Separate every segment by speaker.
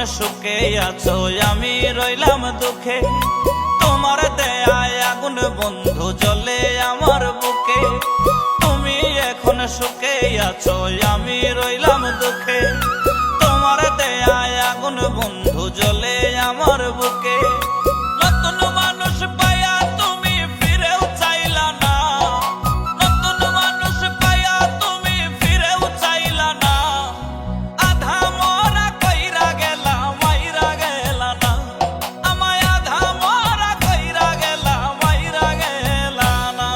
Speaker 1: সুখে আছো আমি রইলাম দুঃখে। তোমার দেয়ায় আগুন বন্ধু জ্বলে আমার বুকে। তুমি এখন সুখে আছো আমি রইলাম দুঃখে। তোমার দেয়ায় আগুন বন্ধু জ্বলে আমার বুকে। নতুন মানুষ পাইয়া তুমি ফিরেও চাইলা না, নতুন মানুষ পাইয়া তুমি ফিরেও চাইলা না। আধা মরা কইরা গেলা মাইরা গেলা না, আমায় আধা মরা কইরা গেলা মাইরা গেলা না।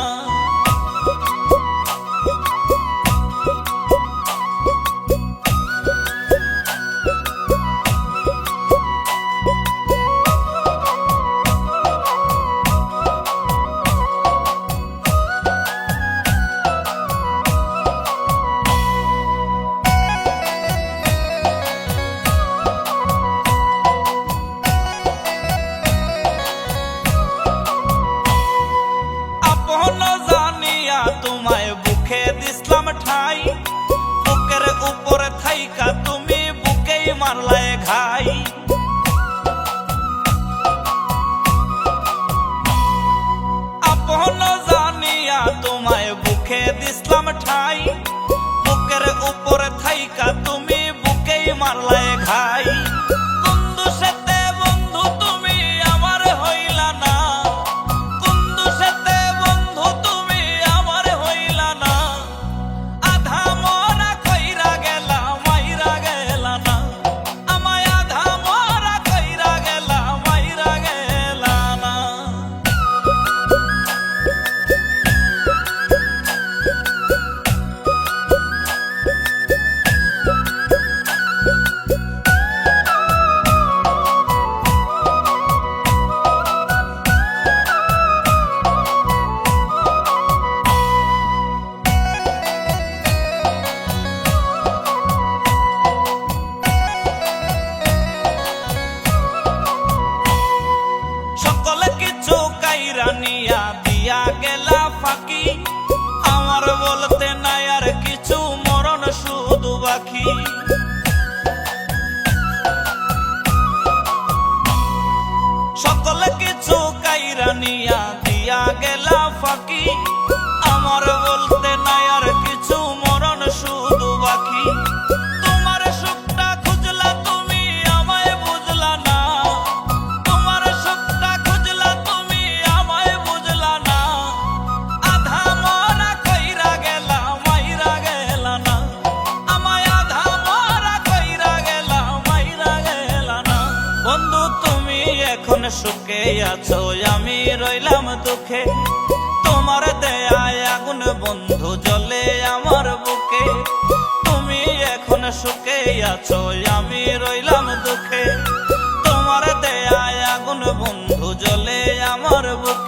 Speaker 1: তোমায় বুকে দিসলাম ঠাই, বুকের উপরে থাইকা তুমি বুকেই মারলায় ঘাই। আপন জানিয়া তোমায় বুকে দিসলাম ঠাই, বুকের উপরে থাইকা তুমি বুকেই মারলায় ঘাই। নিয়া দিয়া গেলা ফাঁকি, আমার বলতে নাই আর কিছু মরণ শুধু বাকি। সকল কিছু কাইরা নিয়া দিয়া গেলা ফাঁকি, আমার বলতে নাই আর কিছু মরণ শুধু বাকি। তোমার সুখটা খুঁজলা তুমি আমায় বুঝলা না, তোমার সুখটা খুঁজলা তুমি আমায় বুঝলা না। আধা মরা কইরা গেলা মাইরা গেলা না, আমায় আধা মরা কইরা গেলা মাইরা গেলা না। বন্ধু তুমি এখন সুখে আছো আমি রইলাম দুঃখে। তোমার দেয়ায় আগুন বন্ধু জ্বলে আমার বুকে। তুমি এখন সুখে আছো আমি রইলাম দুঃখে। তোমার দেয়ায় আগুন বন্ধু জ্বলে আমার বুকে।